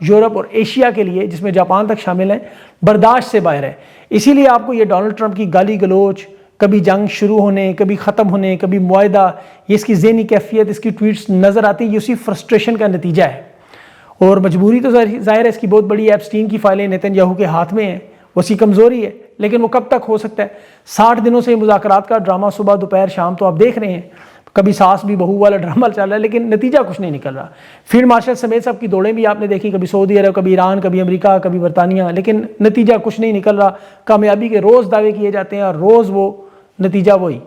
Europe اور Asia کے لیے، جس میں جاپان تک شامل ہیں، برداشت سے باہر ہے۔ اسی لیے آپ کو یہ ڈونلڈ ٹرمپ کی گالی گلوچ، کبھی جنگ شروع ہونے، کبھی ختم ہونے، کبھی معاہدہ، یہ اس کی ذہنی کیفیت، اس کی ٹویٹس نظر آتی ہیں، یہ اسی فرسٹریشن کا نتیجہ ہے۔ اور مجبوری تو ظاہر ہے، اس کی بہت بڑی ایپسٹین کی فائلیں نیتن یاہو کے ہاتھ میں ہیں، وہ اس کی کمزوری ہے، لیکن وہ کب تک ہو سکتا ہے؟ 60 دنوں سے مذاکرات کا ڈرامہ صبح دوپہر شام تو آپ دیکھ رہے ہیں، کبھی ساس بھی بہو والا ڈرامہ چل رہا ہے، لیکن نتیجہ کچھ نہیں نکل رہا۔ فیلڈ مارشل سمیت سب کی دوڑیں بھی آپ نے دیکھی، کبھی سعودی عرب، کبھی ایران، کبھی امریکہ، کبھی برطانیہ، لیکن نتیجہ کچھ نہیں نکل رہا۔ کامیابی کے روز دعوے کیے جاتے ہیں اور روز وہ نتیجہ وہی۔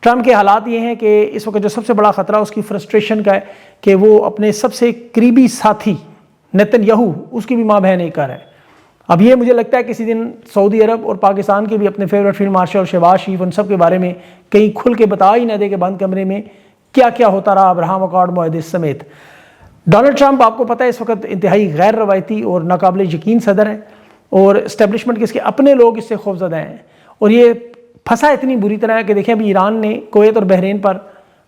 ٹرمپ کے حالات یہ ہیں کہ اس وقت جو سب سے بڑا خطرہ اس کی فرسٹریشن کا ہے کہ وہ اپنے سب سے قریبی ساتھی نیتن یاہو، اس کی بھی ماں بہن ایک ہے۔ اب یہ مجھے لگتا ہے کسی دن سعودی عرب اور پاکستان کے بھی اپنے فیورٹ فیلڈ مارشل اور شہباز شریف، ان سب کے بارے میں کہیں کھل کے بتا ہی نہ دے کہ بند کمرے میں کیا کیا ہوتا رہا ابراہم اکارڈ معاہدے سمیت۔ ڈونلڈ ٹرمپ آپ کو پتہ ہے اس وقت انتہائی غیر روایتی اور ناقابل یقین صدر ہے، اور اسٹیبلشمنٹ کے اس کے اپنے لوگ اس سے خوفزدہ ہیں، اور یہ پھنسا اتنی بری طرح ہے کہ دیکھیں ابھی ایران نے کویت اور بحرین پر،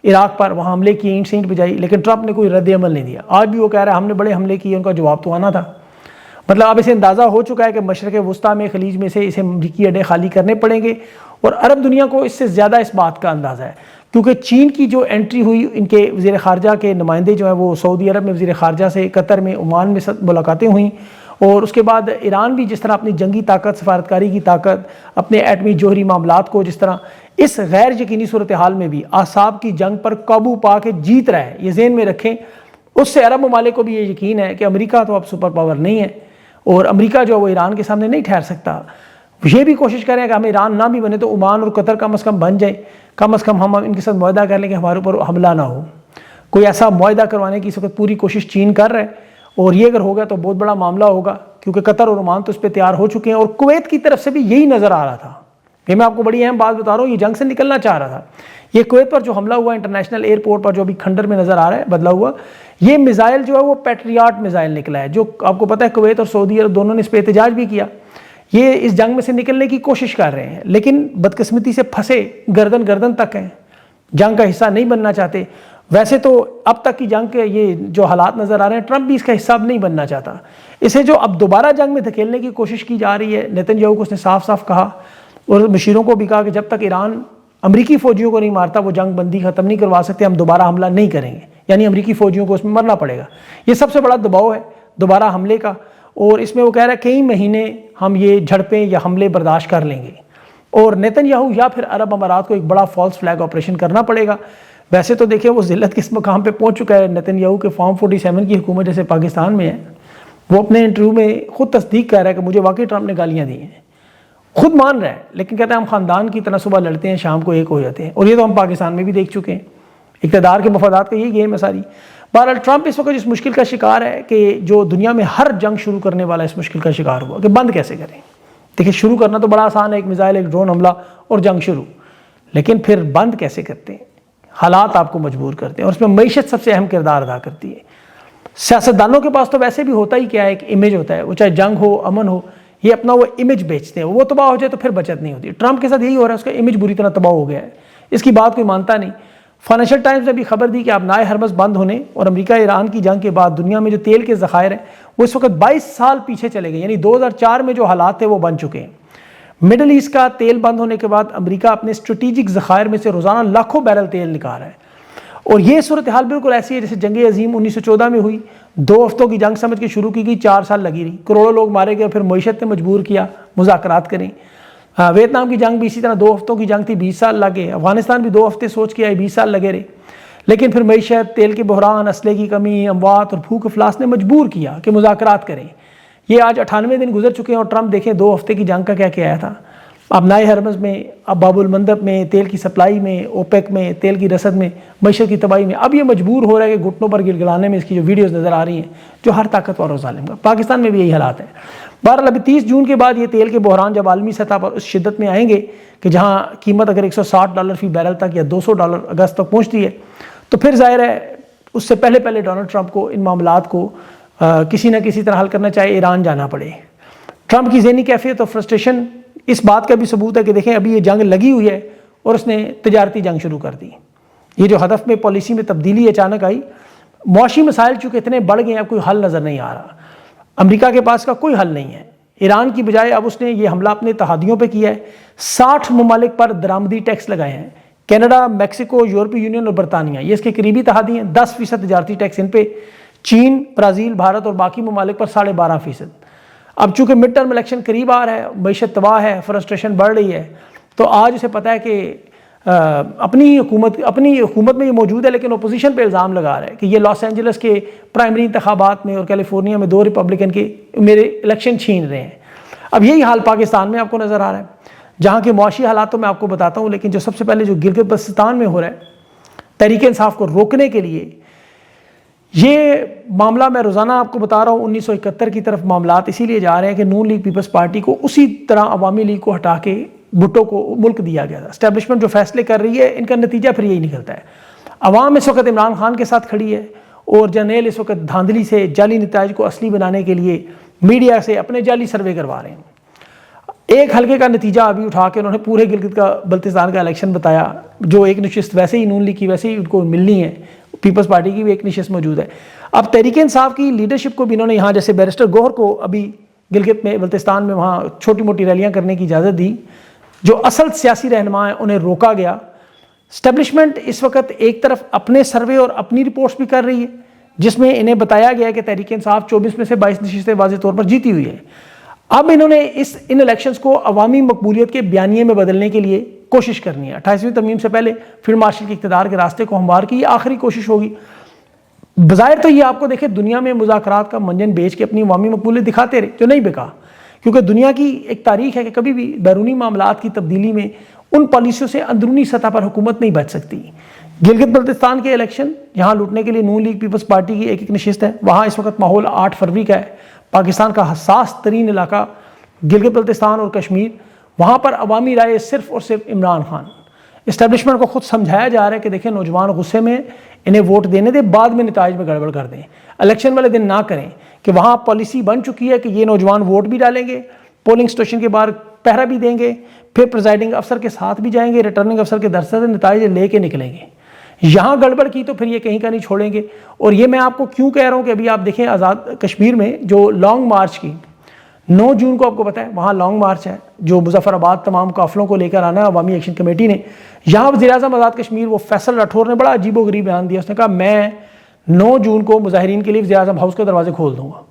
عراق پر وہاں حملے کیے، اینٹ سینٹ بجائی، لیکن ٹرمپ نے کوئی رد عمل نہیں دیا۔ آج بھی وہ کہہ رہا ہے ہم نے بڑے حملے کیے، ان کا جواب تو آنا تھا۔ مطلب اب اسے اندازہ ہو چکا ہے کہ مشرق وسطیٰ میں، خلیج میں سے اسے امریکی اڈے خالی کرنے پڑیں گے، اور عرب دنیا کو اس سے زیادہ اس بات کا اندازہ ہے، کیونکہ چین کی جو انٹری ہوئی، ان کے وزیر خارجہ کے نمائندے جو ہیں وہ سعودی عرب میں وزیر خارجہ سے، قطر میں، عمان میں ملاقاتیں ہوئیں، اور اس کے بعد ایران بھی جس طرح اپنی جنگی طاقت، سفارتکاری کی طاقت، اپنے ایٹمی جوہری معاملات کو جس طرح اس غیر یقینی صورتحال میں بھی اعصاب کی جنگ پر قابو پا کے جیت رہا ہے، یہ ذہن میں رکھیں۔ اس سے عرب ممالک کو بھی یہ یقین ہے کہ امریکہ تو اب سپر پاور نہیں ہے، اور امریکہ جو ہے وہ ایران کے سامنے نہیں ٹھہر سکتا۔ یہ بھی کوشش کریں کہ ہم ایران نہ بھی بنے تو عمان اور قطر کم از کم بن جائیں، کم از کم ہم ان کے ساتھ معاہدہ کر لیں کہ ہمارے اوپر حملہ نہ ہو۔ کوئی ایسا معاہدہ کروانے کی اس وقت پوری کوشش چین کر رہا ہے، اور یہ اگر ہوگا تو بہت بڑا معاملہ ہوگا، کیونکہ قطر اور عمان تو اس پہ تیار ہو چکے ہیں، اور کویت کی طرف سے بھی یہی نظر آ رہا تھا۔ یہ میں آپ کو بڑی اہم بات بتا رہا ہوں، یہ جنگ سے نکلنا چاہ رہا تھا۔ یہ کویت پر جو حملہ ہوا انٹرنیشنل ایئرپورٹ پر، جو ابھی کھنڈر میں نظر آ رہا ہے بدلا ہوا، یہ میزائل جو ہے وہ پیٹریاٹ میزائل نکلا ہے، جو آپ کو پتہ ہے کویت اور سعودی عرب دونوں نے اس پہ احتجاج بھی کیا۔ یہ اس جنگ میں سے نکلنے کی کوشش کر رہے ہیں، لیکن بدقسمتی سے پھنسے گردن تک ہیں، جنگ کا حصہ نہیں بننا چاہتے۔ ویسے تو اب تک کی جنگ کے یہ جو حالات نظر آ رہے ہیں، ٹرمپ بھی اس کا حصہ اب نہیں بننا چاہتا۔ اسے جو اب دوبارہ جنگ میں دھکیلنے کی کوشش کی جا رہی ہے، نیتن یاہو کو اس نے صاف صاف کہا، اور مشیروں کو بھی کہا کہ جب تک ایران امریکی فوجیوں کو نہیں مارتا وہ جنگ بندی ختم نہیں کروا سکتے، ہم دوبارہ حملہ نہیں کریں گے، یعنی امریکی فوجیوں کو اس میں مرنا پڑے گا۔ یہ سب سے بڑا دباؤ ہے دوبارہ حملے کا، اور اس میں وہ کہہ رہا ہے کئی مہینے ہم یہ جھڑپیں یا حملے برداشت کر لیں گے، اور نیتن یاہو یا پھر عرب امارات کو ایک بڑا فالس فلیگ آپریشن کرنا پڑے گا۔ ویسے تو دیکھیں وہ ذلت کس مقام پہ پہنچ چکا ہے، نیتن یاہو کے فارم 47 کی حکومت جیسے پاکستان میں ہے، وہ اپنے انٹرویو میں خود تصدیق کر رہا ہے کہ مجھے واقعی ٹرمپ نے گالیاں دی ہیں، خود مان رہا ہے، لیکن کہتا ہے ہم خاندان کی طرح صبح لڑتے ہیں، شام کو ایک ہو جاتے ہیں، اور یہ تو ہم پاکستان میں بھی دیکھ چکے ہیں۔ اقتدار کے مفادات کا یہی گیم ہے ساری۔ بہرحال ٹرمپ اس وقت اس مشکل کا شکار ہے کہ جو دنیا میں ہر جنگ شروع کرنے والا اس مشکل کا شکار ہوا کہ بند کیسے کریں۔ دیکھیں شروع کرنا تو بڑا آسان ہے، ایک میزائل، ایک ڈرون حملہ اور جنگ شروع، لیکن پھر بند کیسے کرتے ہیں؟ حالات آپ کو مجبور کرتے ہیں، اور اس میں معیشت سب سے اہم کردار ادا کرتی ہے۔ سیاستدانوں کے پاس تو ویسے بھی ہوتا ہی کیا ہے، ایک امیج ہوتا ہے، وہ چاہے جنگ ہو امن ہو، یہ اپنا وہ امیج بیچتے ہیں، وہ تباہ ہو جائے تو پھر بچت نہیں ہوتی۔ ٹرمپ کے ساتھ یہی ہو رہا ہے، اس کا امیج بری طرح تباہ ہو گیا ہے، اس کی بات کوئی مانتا نہیں۔ فائنینشل ٹائمز نے بھی خبر دی کہ اب نائے ہرمز بند ہونے اور امریکہ ایران کی جنگ کے بعد دنیا میں جو تیل کے ذخائر ہیں وہ اس وقت 22 سال پیچھے چلے گئے، یعنی 2004 میں جو حالات تھے وہ بن چکے ہیں۔ مڈل ایسٹ کا تیل بند ہونے کے بعد امریکہ اپنے اسٹریٹجک ذخائر میں سے روزانہ لاکھوں بیرل تیل نکال رہا ہے، اور یہ صورتحال بالکل ایسی ہے جیسے جنگ عظیم 1914 میں ہوئی، 2 ہفتوں کی جنگ سمجھ کے شروع کی گئی، 4 سال لگی رہی، کروڑوں لوگ مارے گئے، پھر معیشت نے مجبور کیا مذاکرات کریں۔ ویتنام کی جنگ بھی اسی طرح 2 ہفتوں کی جنگ تھی، 20 سال لگے، افغانستان بھی 2 ہفتے سوچ کے آئے، 20 سال لگے رہے، لیکن پھر معیشت، تیل کے بحران، اسلحے کی کمی، اموات اور بھوک افلاس نے مجبور کیا کہ مذاکرات کریں۔ یہ آج 98 دن گزر چکے ہیں، اور ٹرمپ دیکھیں 2 ہفتے کی جنگ کا کیا کیا آیا تھا۔ اب نائے ہرمز میں، اب باب المندب میں، تیل کی سپلائی میں، اوپیک میں، تیل کی رسد میں، معیشت کی تباہی میں، اب یہ مجبور ہو رہا ہے کہ گھٹنوں پر گڑگڑانے میں اس کی جو ویڈیوز نظر آ رہی ہیں جو ہر طاقتور اور ظالم کا، پاکستان میں بھی یہی حالات ہیں۔ بہرحال ابھی 30 جون کے بعد یہ تیل کے بحران جب عالمی سطح پر اس شدت میں آئیں گے کہ جہاں قیمت اگر $160 فی بیرل تک یا $200 اگست تک پہنچتی ہے، تو پھر ظاہر ہے اس سے پہلے ڈونلڈ ٹرمپ کو ان معاملات کو کسی نہ کسی طرح حل کرنا چاہے ایران جانا پڑے۔ ٹرمپ کی ذہنی کیفیت اور فرسٹریشن اس بات کا بھی ثبوت ہے کہ دیکھیں ابھی یہ جنگ لگی ہوئی ہے اور اس نے تجارتی جنگ شروع کر دی۔ یہ جو ہدف میں پالیسی میں تبدیلی اچانک آئی، معاشی مسائل چونکہ اتنے بڑھ گئے ہیں اب کوئی حل نظر نہیں آ رہا۔ امریکہ کے پاس کا کوئی حل نہیں ہے۔ ایران کی بجائے اب اس نے یہ حملہ اپنے اتحادیوں پہ کیا ہے۔ 60 ممالک پر درآمدی ٹیکس لگائے ہیں، کینیڈا، میکسیکو، یورپی یونین اور برطانیہ، یہ اس کے قریبی اتحادی ہیں۔ 10% تجارتی ٹیکس ان پہ، چین، برازیل، بھارت اور باقی ممالک پر 12.5%۔ اب چونکہ مڈ ٹرم الیکشن قریب آ رہا ہے، معیشت تباہ ہے، فرسٹریشن بڑھ رہی ہے، تو آج اسے پتہ ہے کہ اپنی حکومت میں یہ موجود ہے، لیکن اپوزیشن پہ الزام لگا رہا ہے کہ یہ لاس اینجلس کے پرائمری انتخابات میں اور کیلیفورنیا میں 2 ریپبلکن کے میرے الیکشن چھین رہے ہیں۔ اب یہی حال پاکستان میں آپ کو نظر آ رہا ہے، جہاں کے معاشی حالات تو میں آپ کو بتاتا ہوں، لیکن جو سب سے پہلے جو گلگت بلتستان میں ہو رہا ہے، تحریک انصاف کو روکنے کے لیے یہ معاملہ میں روزانہ آپ کو بتا رہا ہوں، 1971 کی طرف معاملات اسی لیے جا رہے ہیں کہ نون لیگ پیپلز پارٹی کو اسی طرح عوامی لیگ کو ہٹا کے بھٹو کو ملک دیا گیا تھا۔ اسٹیبلشمنٹ جو فیصلے کر رہی ہے، ان کا نتیجہ پھر یہی نکلتا ہے۔ عوام اس وقت عمران خان کے ساتھ کھڑی ہے، اور جرنیل اس وقت دھاندلی سے جعلی نتائج کو اصلی بنانے کے لیے میڈیا سے اپنے جعلی سروے کروا رہے ہیں۔ ایک حلقے کا نتیجہ ابھی اٹھا کے انہوں نے پورے گلگت کا بلتستان کا الیکشن بتایا، جو ایک نشست ویسے ہی نون لیگ کی ویسے ہی ان کو ملنی ہے، پیپلز پارٹی کی بھی ایک نشست موجود ہے۔ اب تحریک انصاف کی لیڈرشپ کو بھی انہوں نے یہاں جیسے بیرسٹر گوہر کو ابھی گلگت میں بلتستان میں وہاں چھوٹی موٹی ریلیاں کرنے کی اجازت دی، جو اصل سیاسی رہنما ہیں انہیں روکا گیا۔ اسٹیبلشمنٹ اس وقت ایک طرف اپنے سروے اور اپنی رپورٹس بھی کر رہی ہے، جس میں انہیں بتایا گیا کہ تحریک انصاف 24 میں سے 22 نشستیں واضح طور پر جیتی ہوئی ہے۔ اب انہوں نے ان الیکشنز کو عوامی مقبولیت کے بیانیے میں بدلنے کے لیے کوشش کرنی ہے۔ 28ویں ترمیم سے پہلے فیلڈ مارشل کے اقتدار کے راستے کو ہموار کی، یہ آخری کوشش ہوگی۔ بظاہر تو یہ آپ کو دیکھیں دنیا میں مذاکرات کا منجن بیچ کے اپنی عوامی مقبولیت دکھاتے رہے، جو نہیں بکا، کیونکہ دنیا کی ایک تاریخ ہے کہ کبھی بھی بیرونی معاملات کی تبدیلی میں ان پالیسیوں سے اندرونی سطح پر حکومت نہیں بچ سکتی۔ گلگت بلتستان کے الیکشن یہاں لوٹنے کے لیے نون لیگ پیپلز پارٹی کی ایک نشست ہے، وہاں اس وقت ماحول 8 فروری کا ہے۔ پاکستان کا حساس ترین علاقہ گلگت بلتستان اور کشمیر، وہاں پر عوامی رائے صرف اور صرف عمران خان۔ اسٹیبلشمنٹ کو خود سمجھایا جا رہا ہے کہ دیکھیں نوجوان غصے میں، انہیں ووٹ دینے دیں، بعد میں نتائج میں گڑبڑ کر دیں، الیکشن والے دن نہ کریں، کہ وہاں پالیسی بن چکی ہے کہ یہ نوجوان ووٹ بھی ڈالیں گے، پولنگ اسٹیشن کے باہر پہرا بھی دیں گے، پھر پریزائڈنگ افسر کے ساتھ بھی جائیں گے، ریٹرننگ افسر کے درس سے نتائج لے کے نکلیں گے۔ یہاں گڑبڑ کی تو پھر یہ کہیں کا نہیں چھوڑیں گے۔ اور یہ میں آپ کو کیوں کہہ رہا ہوں کہ ابھی آپ دیکھیں آزاد کشمیر میں جو لانگ مارچ کی 9 جون کو آپ کو پتہ ہے وہاں لانگ مارچ ہے، جو مظفر آباد تمام قافلوں کو لے کر آنا ہے عوامی ایکشن کمیٹی نے۔ یہاں وزیر اعظم آزاد کشمیر وہ فیصل راٹھور نے بڑا عجیب و غریب بیان دیا، اس نے کہا میں 9 جون کو مظاہرین کے لیے وزیر اعظم ہاؤس کے دروازے کھول دوں گا۔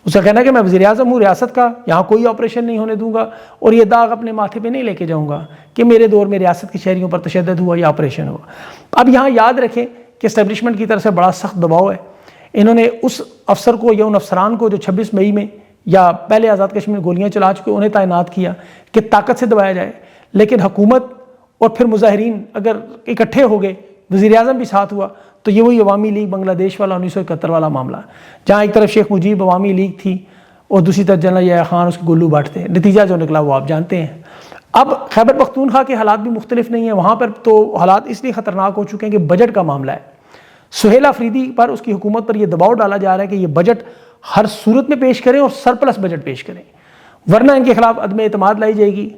اس کا کہنا ہے کہ میں وزیر اعظم ہوں ریاست کا، یہاں کوئی آپریشن نہیں ہونے دوں گا، اور یہ داغ اپنے ماتھے پہ نہیں لے کے جاؤں گا کہ میرے دور میں ریاست کے شہریوں پر تشدد ہوا یا آپریشن ہوا۔ اب یہاں یاد رکھیں کہ اسٹیبلشمنٹ کی طرف سے بڑا سخت دباؤ ہے، انہوں نے اس افسر کو یا ان افسران کو جو 26 مئی میں یا پہلے آزاد کشمیر میں گولیاں چلا چکے انہیں تعینات کیا کہ طاقت سے دبایا جائے، لیکن حکومت اور پھر مظاہرین اگر اکٹھے ہو گئے، وزیر اعظم بھی ساتھ ہوا، تو یہ وہی عوامی لیگ بنگلہ دیش والا 1971 والا معاملہ، جہاں ایک طرف شیخ مجیب عوامی لیگ تھی اور دوسری طرف جنرل یحییٰ خان اس کے گلو باٹ تھے۔ نتیجہ جو نکلا وہ آپ جانتے ہیں۔ اب خیبر پختونخوا کے حالات بھی مختلف نہیں ہیں، وہاں پر تو حالات اس لیے خطرناک ہو چکے ہیں کہ بجٹ کا معاملہ ہے۔ سہیل آفریدی پر اس کی حکومت پر یہ دباؤ ڈالا جا رہا ہے کہ یہ بجٹ ہر صورت میں پیش کریں اور سرپلس بجٹ پیش کریں، ورنہ ان کے خلاف عدم اعتماد لائی جائے گی۔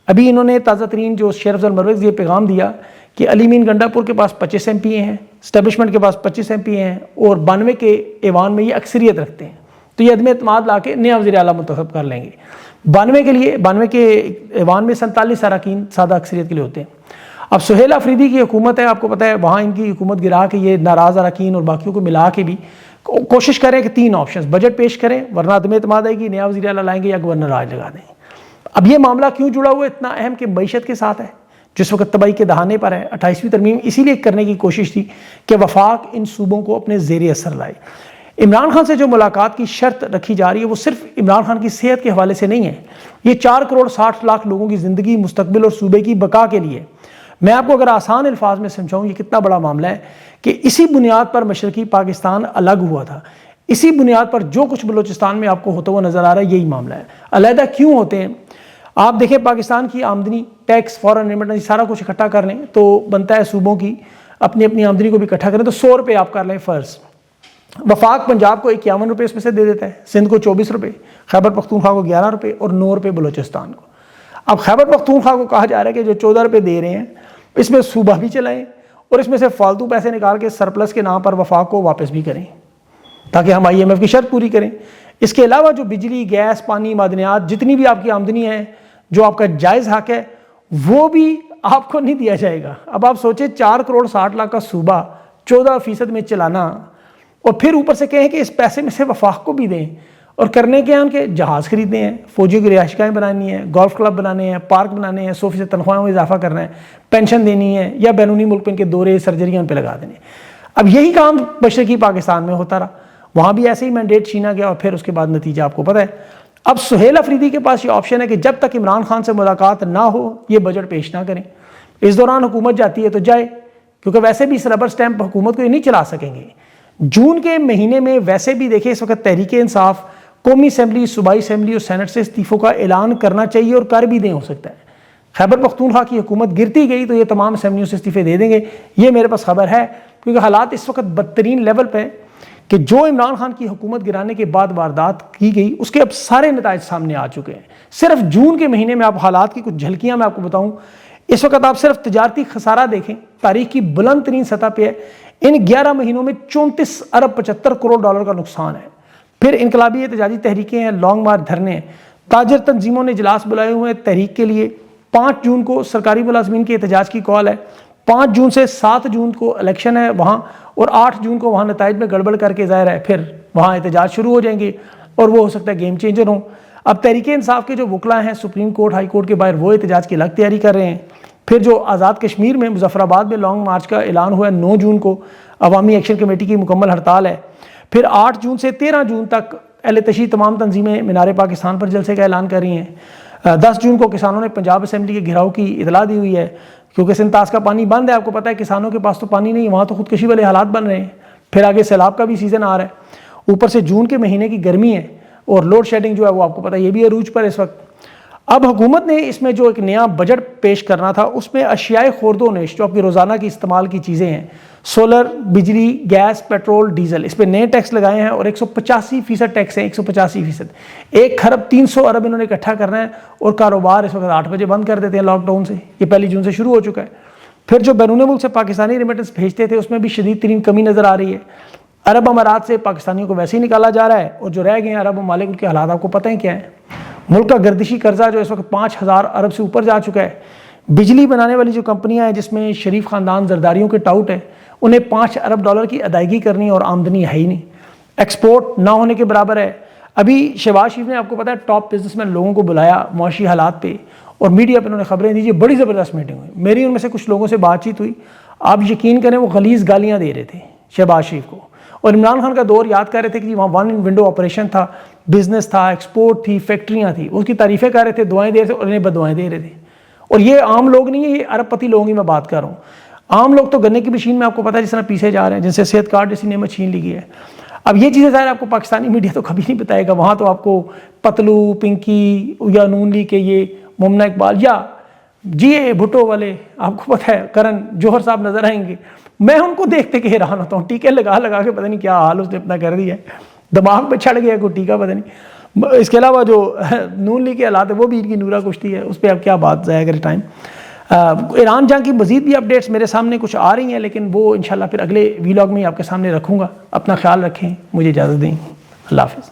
ابھی انہوں نے تازہ ترین جو شیخ افضل مروز یہ پیغام دیا کہ علی مین گنڈا پور کے پاس 25 ایم پی ہیں، اسٹیبلشمنٹ کے پاس 25 ایم پی ہیں، اور 92 کے ایوان میں یہ اکثریت رکھتے ہیں، تو یہ عدم اعتماد لا کے نیا وزیر اعلیٰ منتخب کر لیں گے۔ 92 کے ایوان میں 47 اراکین سادہ اکثریت کے لیے ہوتے ہیں۔ اب سہیل آفریدی کی حکومت ہے، آپ کو پتہ ہے وہاں ان کی حکومت گرا کے یہ ناراض اراکین اور باقیوں کو ملا کے بھی کوشش کریں کہ 3 آپشنز بجٹ پیش کریں، ورنہ عدم اعتماد آئے گی، نیا وزیر اعلیٰ لائیں گے یا گورنر راج لگا دیں۔ اب یہ معاملہ کیوں جڑا ہوا ہے اتنا اہم کہ معیشت کے ساتھ ہے، جس وقت تباہی کے دہانے پر ہے۔ 28ویں ترمیم اسی لیے کرنے کی کوشش تھی کہ وفاق ان صوبوں کو اپنے زیر اثر لائے۔ عمران خان سے جو ملاقات کی شرط رکھی جا رہی ہے وہ صرف عمران خان کی صحت کے حوالے سے نہیں ہے، یہ 4 کروڑ 60 لاکھ لوگوں کی زندگی، مستقبل اور صوبے کی بقا کے لیے۔ میں آپ کو اگر آسان الفاظ میں سمجھاؤں یہ کتنا بڑا معاملہ ہے کہ اسی بنیاد پر مشرقی پاکستان الگ ہوا تھا، اسی بنیاد پر جو کچھ بلوچستان میں آپ کو ہوتا ہوا نظر آ رہا ہے یہی معاملہ ہے۔ علیحدہ کیوں ہوتے ہیں؟ آپ دیکھیں پاکستان کی آمدنی، ٹیکس، فورن ریمیٹنس، سارا کچھ اکٹھا کر لیں تو بنتا ہے صوبوں کی اپنی اپنی آمدنی کو بھی اکٹھا کریں تو 100 روپے آپ کر لیں فرض۔ وفاق پنجاب کو 51 روپے اس میں سے دے دیتا ہے، سندھ کو 24 روپے، خیبر پختونخوا کو 11 روپے اور 9 روپے بلوچستان کو۔ اب خیبر پختونخوا کو کہا جا رہا ہے کہ جو 14 روپے دے رہے ہیں اس میں صوبہ بھی چلائیں اور اس میں سے فالتو پیسے نکال کے سرپلس کے نام پر وفاق کو واپس بھی کریں تاکہ ہم IMF کی شرط پوری کریں۔ اس کے علاوہ جو بجلی، گیس، پانی، معدنیات، جتنی بھی آپ کی آمدنی ہے، جو آپ کا جائز حق ہے، وہ بھی آپ کو نہیں دیا جائے گا۔ اب آپ سوچیں 4,60,00,000 کا صوبہ 14% میں چلانا، اور پھر اوپر سے کہیں کہ اس پیسے میں سے وفاق کو بھی دیں، اور کرنے کے ہیں ان کے جہاز خریدنے ہیں، فوجیوں کی رہائش گاہیں بنانی ہیں، گولف کلب بنانے ہیں، پارک بنانے ہیں، 100% تنخواہوں میں اضافہ کرنا ہے، پینشن دینی ہے، یا بیرونی ملک پہ ان کے دورے سرجریاں ان پہ لگا دینے۔ اب یہی کام مشرقی پاکستان میں ہوتا رہا، وہاں بھی ایسے ہی مینڈیٹ چھینا گیا، اور پھر اس کے بعد نتیجہ آپ کو پتہ ہے۔ اب سہیل افریدی کے پاس یہ آپشن ہے کہ جب تک عمران خان سے ملاقات نہ ہو یہ بجٹ پیش نہ کریں، اس دوران حکومت جاتی ہے تو جائے، کیونکہ ویسے بھی اس ربر سٹیمپ حکومت کو یہ نہیں چلا سکیں گے۔ جون کے مہینے میں ویسے بھی دیکھیں اس وقت تحریک انصاف قومی اسمبلی، صوبائی اسمبلی اور سینٹ سے استعفوں کا اعلان کرنا چاہیے، اور کر بھی دیں ہو سکتا ہے۔ خیبر پختونخوا کی حکومت گرتی گئی تو یہ تمام اسمبلیوں سے استعفے دے دیں گے، یہ میرے پاس خبر ہے، کیونکہ حالات اس وقت بدترین لیول پہ کہ جو عمران خان کی حکومت گرانے کے بعد واردات کی گئی اس کے اب سارے نتائج سامنے آ چکے ہیں۔ صرف جون کے مہینے میں آپ حالات کی کچھ جھلکیاں میں آپ کو بتاؤں، اس وقت آپ صرف تجارتی خسارہ دیکھیں، تاریخ کی بلند ترین سطح پہ ہے، ان 11 مہینوں میں 34 ارب 75 کروڑ ڈالر کا نقصان ہے۔ پھر انقلابی احتجاجی تحریکیں ہیں، لانگ مارچ دھرنے ہیں، تاجر تنظیموں نے اجلاس بلائے ہوئے ہیں تحریک کے لیے۔ 5 جون کو سرکاری ملازمین کے احتجاج کی کال ہے، 5 جون سے 7 جون کو الیکشن ہے وہاں، اور 8 جون کو وہاں نتائج میں گڑبڑ کر کے ظاہر ہے پھر وہاں احتجاج شروع ہو جائیں گے، اور وہ ہو سکتا ہے گیم چینجر ہوں۔ اب تحریک انصاف کے جو وکلاء ہیں سپریم کورٹ، ہائی کورٹ کے باہر، وہ احتجاج کی الگ تیاری کر رہے ہیں۔ پھر جو آزاد کشمیر میں مظفر آباد میں لانگ مارچ کا اعلان ہوا ہے 9 جون کو، عوامی ایکشن کمیٹی کی مکمل ہڑتال ہے۔ پھر 8 جون سے 13 جون تک اہل تشیع تمام تنظیمیں مینار پاکستان پر جلسے کا اعلان کر رہی ہیں۔ 10 جون کو کسانوں نے پنجاب اسمبلی کے گھیراؤ کی اطلاع دی ہوئی ہے، کیونکہ سنتاس کا پانی بند ہے، آپ کو پتہ ہے کسانوں کے پاس تو پانی نہیں، وہاں تو خودکشی والے حالات بن رہے ہیں۔ پھر آگے سیلاب کا بھی سیزن آ رہا ہے، اوپر سے جون کے مہینے کی گرمی ہے، اور لوڈ شیڈنگ جو ہے وہ آپ کو پتہ ہے یہ بھی عروج پر اس وقت۔ اب حکومت نے اس میں جو ایک نیا بجٹ پیش کرنا تھا اس میں اشیاء خورد و نوش جو آپ کی روزانہ کی استعمال کی چیزیں ہیں، سولر، بجلی، گیس، پیٹرول، ڈیزل، اس پہ نئے ٹیکس لگائے ہیں، اور 185% ٹیکس ہیں، 185%۔ 1,300,000,000 انہوں نے اکٹھا کرنا ہے، اور کاروبار اس وقت 8 بجے بند کر دیتے ہیں لاک ڈاؤن سے، یہ 1 جون سے شروع ہو چکا ہے۔ پھر جو بیرون ملک سے پاکستانی ریمیٹنس بھیجتے تھے اس میں بھی شدید ترین کمی نظر آ رہی ہے۔ عرب امارات سے پاکستانیوں کو ویسے ہی نکالا جا رہا ہے، اور جو رہ گئے ہیں عرب ممالک ان کے حالات آپ کو پتہ ہیں کیا ہیں۔ ملک کا گردشی قرضہ جو اس وقت 5,000 ارب سے اوپر جا چکا ہے۔ بجلی بنانے والی جو کمپنیاں ہیں جس میں شریف خاندان زرداریوں کے ٹاؤٹ ہیں، انہیں 5 ارب ڈالر کی ادائیگی کرنی ہے، اور آمدنی ہے ہی نہیں، ایکسپورٹ نہ ہونے کے برابر ہے۔ ابھی شہباز شریف نے آپ کو پتہ ہے ٹاپ بزنس مین لوگوں کو بلایا معاشی حالات پہ، اور میڈیا پہ انہوں نے خبریں دی، بڑی زبردست میٹنگ ہوئی، میری ان میں سے کچھ لوگوں سے بات چیت ہوئی، آپ یقین کریں وہ غلیظ گالیاں دے رہے تھے شہباز شریف کو، اور عمران خان کا دور یاد کر رہے تھے کہ وہاں 1 ونڈو آپریشن تھا، بزنس تھا، ایکسپورٹ تھی، فیکٹریاں تھیں، اس کی تعریفیں کر رہے تھے، دعائیں دے رہے تھے، اور انہیں بددعائیں دے رہے تھے۔ اور یہ عام لوگ نہیں ہیں، یہ ارب پتی لوگوں کی میں بات کر رہا ہوں۔ عام لوگ تو گنے کی مشین میں آپ کو پتہ ہے جس طرح پیسے جا رہے ہیں، جن سے صحت کارڈ جیسی نعمت چھین لی گئی ہے۔ اب یہ چیزیں ظاہر آپ کو پاکستانی میڈیا تو کبھی نہیں بتائے گا، وہاں تو آپ کو پتلو، پنکی یا نون لیگ کے یہ ممنہ اقبال یا جی اے بھٹو والے آپ کو پتہ ہے کرن جوہر صاحب نظر آئیں گے، میں ان کو دیکھتے کہ حیران ہوتا ہوں، ٹیکے لگا لگا کے پتہ نہیں کیا حال اس نے اپنا کر دیا ہے، دماغ پہ چڑھ گیا کوئی ٹیکہ پتہ نہیں۔ اس کے علاوہ جو نون لیگ کے حالات ہے وہ بھی ان کی نورا کشتی ہے، اس پہ اب کیا بات ضائع کرے ٹائم۔ ایران جنگ کی مزید بھی اپڈیٹس میرے سامنے کچھ آ رہی ہیں، لیکن وہ انشاءاللہ پھر اگلے ویلاگ میں آپ کے سامنے رکھوں گا۔ اپنا خیال رکھیں، مجھے اجازت دیں، اللہ حافظ۔